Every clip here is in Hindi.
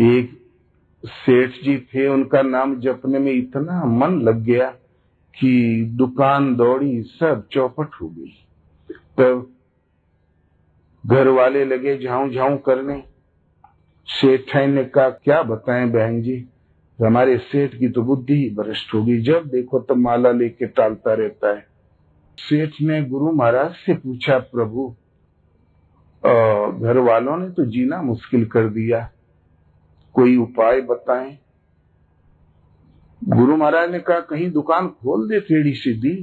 एक सेठ जी थे, उनका नाम जपने में इतना मन लग गया कि दुकान दौड़ी, सब चौपट हो गई। तब घर वाले लगे झाऊ झाऊ करने। सेठ ने कहा, क्या बताएं बहन जी, हमारे सेठ की तो बुद्धि ही भ्रष्ट होगी, जब देखो तब माला लेके टालता रहता है। सेठ ने गुरु महाराज से पूछा, प्रभु घर वालों ने तो जीना मुश्किल कर दिया, कोई उपाय बताएं। गुरु महाराज ने कहा, कहीं दुकान खोल दे टेढ़ी सीधी,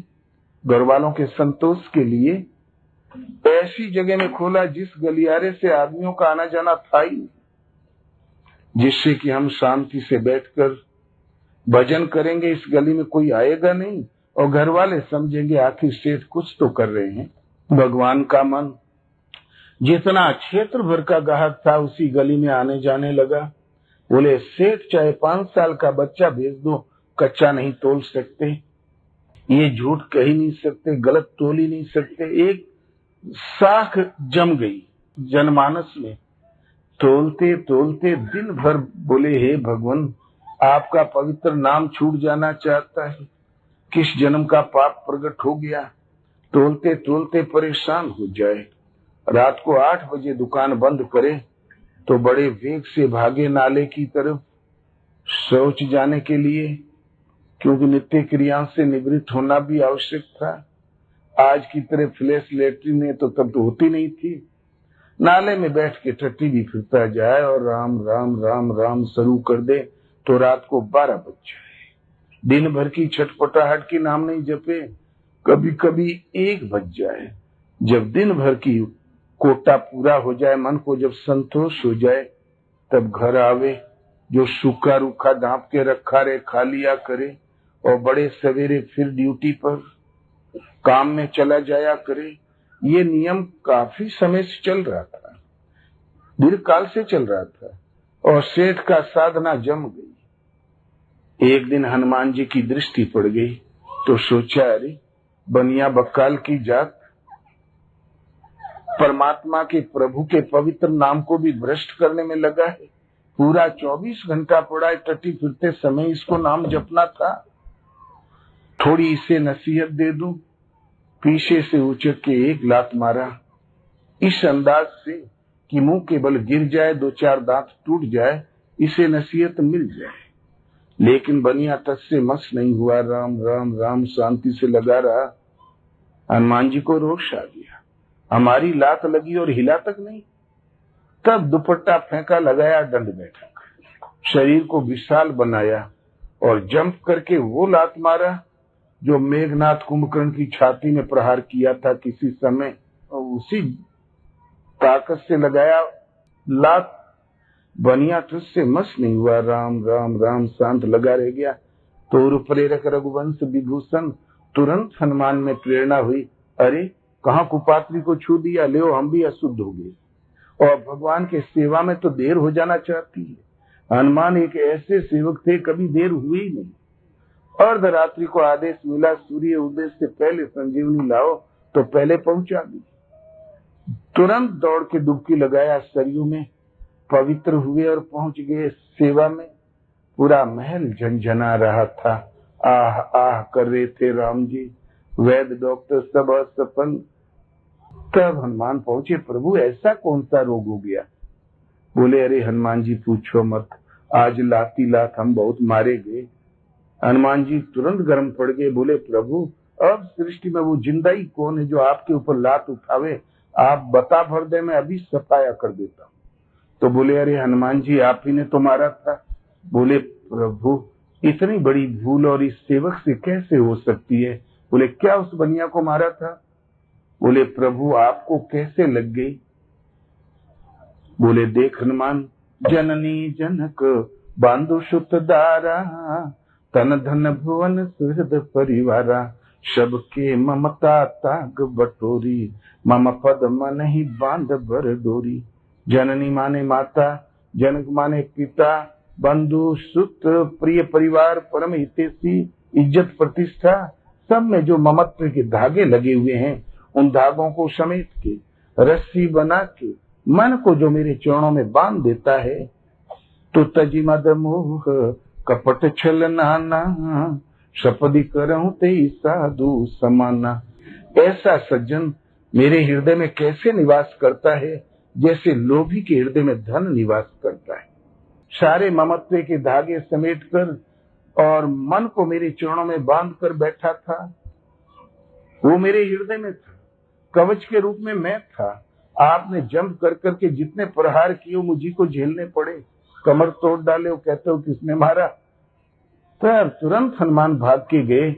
घर वालों के संतोष के लिए। ऐसी जगह में खोला जिस गलियारे से आदमियों का आना जाना था ही, जिससे कि हम शांति से बैठकर भजन करेंगे, इस गली में कोई आएगा नहीं और घर वाले समझेंगे आखिर सेठ कुछ तो कर रहे हैं। भगवान का मन जितना क्षेत्र भर का ग्राहक था उसी गली में आने जाने लगा। बोले, सेठ चाहे 5 साल का बच्चा भेज दो, कच्चा नहीं तोल सकते, ये झूठ कह ही नहीं सकते, गलत तोल ही नहीं सकते। एक साख जम गई जनमानस में। तोलते तोलते दिन भर बोले, हे भगवान, आपका पवित्र नाम छूट जाना चाहता है, किस जन्म का पाप प्रकट हो गया। तोलते तोलते परेशान हो जाए, रात को 8 बजे दुकान बंद करे तो बड़े वेग से भागे नाले की तरफ शौच जाने के लिए, क्योंकि नित्य क्रियाओं से निवृत्त होना भी आवश्यक था। आज की तरह फ्लैश लैट्रिन ने तो तब तो होती नहीं थी। नाले में बैठ के टट्टी भी फिरता जाए और राम राम राम राम शुरू कर दे तो रात को 12 बज जाए। दिन भर की छटपटाहट की नाम नहीं जपे, कभी कभी 1 बज जाए। जब दिन भर की कोटा पूरा हो जाए, मन को जब संतोष हो जाए, तब घर आवे, जो सूखा रूखा ढांप के रखा रहे खा लिया करे और बड़े सवेरे फिर ड्यूटी पर काम में चला जाया करे। ये नियम काफी समय से चल रहा था, दीर्घकाल से चल रहा था और सेठ का साधना जम गई। एक दिन हनुमान जी की दृष्टि पड़ गई तो सोचा, अरे बनिया बक्काल की जात परमात्मा के प्रभु के पवित्र नाम को भी भ्रष्ट करने में लगा है। पूरा 24 घंटा पड़ा है, टट्टी फिरते समय इसको नाम जपना था। थोड़ी इसे नसीहत दे दूं। पीछे से उचक के 1 लात मारा, इस अंदाज से कि मुंह के बल गिर जाए, 2-4 दांत टूट जाए, इसे नसीहत मिल जाए। लेकिन बनिया तस से मस नहीं हुआ, राम राम राम शांति से लगा रहा। हनुमान जी को रोष आ गया, हमारी लात लगी और हिला तक नहीं। तब दुपट्टा फेंका, लगाया दंड बैठक, शरीर को विशाल बनाया और जंप करके वो लात मारा जो मेघनाथ कुंभकर्ण की छाती में प्रहार किया था किसी समय, और उसी ताकत से लगाया लात। बनिया तुझसे मस नहीं हुआ, राम राम राम शांत लगा रह गया। तो प्रेरक रघुवंश विभूषण, तुरंत हनुमान में प्रेरणा हुई, अरे कहाँ कुपात्री को छू दिया, ले हम भी अशुद्ध हो गए। और भगवान के सेवा में तो देर हो जाना चाहती है। हनुमान एक ऐसे सेवक थे, कभी देर हुई ही नहीं। अर्धरात्रि को आदेश मिला, सूर्य उदय से पहले संजीवनी लाओ, तो पहले पहुंचा दी। तुरंत दौड़ के डुबकी लगाया सरयू में, पवित्र हुए और पहुंच गए सेवा में। पूरा महल झनझना रहा था, आह आह कर रहे थे राम जी, वैद्य डॉक्टर सब असफल। तब हनुमान पहुंचे, प्रभु ऐसा कौन सा रोग हो गया। बोले, अरे हनुमान जी पूछो मत, आज लाती लात हम बहुत मारे गए। हनुमान जी तुरंत गर्म पड़ गए, बोले, प्रभु अब सृष्टि में वो जिंदा ही कौन है जो आपके ऊपर लात उठावे, आप बता भर दे, मैं अभी सफाया कर देता हूँ। तो बोले, अरे हनुमान जी आप ही ने तो मारा था। बोले, प्रभु इतनी बड़ी भूल और इस सेवक से कैसे हो सकती है। बोले, क्या उस बनिया को मारा था। बोले, प्रभु आपको कैसे लग गई। बोले, देख हनुमान, जननी जनक बांधु सुत दारा, तन धन भुवन सुहृद परिवारा, सबके ममता ताग बटोरी, मम पद मन ही बांध बर डोरी। जननी माने माता, जनक माने पिता, बंधु सुत प्रिय परिवार, परम हितैषी, इज्जत प्रतिष्ठा, सब में जो ममत्व के धागे लगे हुए हैं, उन धागों को समेट के रस्सी बना के मन को जो मेरे चरणों में बांध देता है, तो तजी मद मोह कपट छल नाना, सपदी करऊं ते साधु समाना। ऐसा सज्जन मेरे हृदय में कैसे निवास करता है, जैसे लोभी के हृदय में धन निवास करता है। सारे ममत्व के धागे समेटकर और मन को मेरे चरणों में बांध कर बैठा था, वो मेरे हृदय में था, कवच के रूप में मैं था। आपने जंप कर करके जितने प्रहार किए मुझी को झेलने पड़े, कमर तोड़ डाले। वो कहते हो किसने मारा? तब तुरंत हनुमान भाग के गए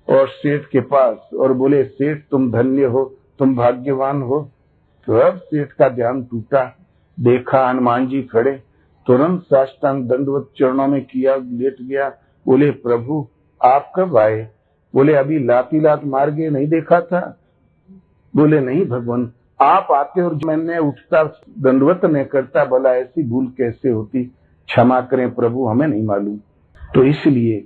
और सेठ के पास और बोले, सेठ तुम धन्य हो, तुम भाग्यवान हो। तो अब सेठ का ध्यान टूटा, देखा हनुमान जी खड़े, तुरंत साष्टांग दंडवत चरणों में किया, लेट गया। बोले, प्रभु आप कब आए? बोले, अभी लाती लात मार गए, नहीं देखा था? बोले, नहीं भगवान, आप आते और मैंने उठता दंडवत नहीं करता, भला ऐसी भूल कैसे होती? क्षमा करें प्रभु, हमें नहीं मालूम। तो इसलिए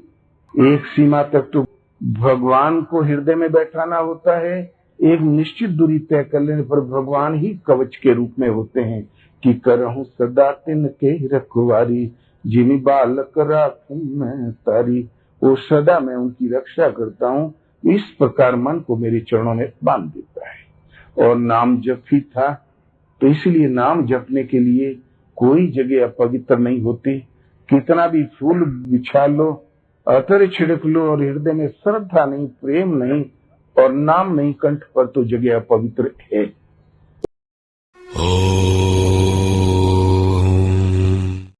एक सीमा तक तो भगवान को हृदय में बैठाना होता है, एक निश्चित दूरी तय कर लेने पर भगवान ही कवच के रूप में होते हैं कि करहूं सदा तिन के रखवारी, जिमी बालक राखूं मैं तारी। वो सदा मैं उनकी रक्षा करता हूँ। इस प्रकार मन को मेरे चरणों में बांध देता है। और नाम जप ही था, तो इसलिए नाम जपने के लिए कोई जगह अपवित्र नहीं होती। कितना भी फूल बिछा लो, अतर छिड़क लो, और हृदय में श्रद्धा नहीं, प्रेम नहीं और नाम नहीं कंठ पर, तो जगह अपवित्र है।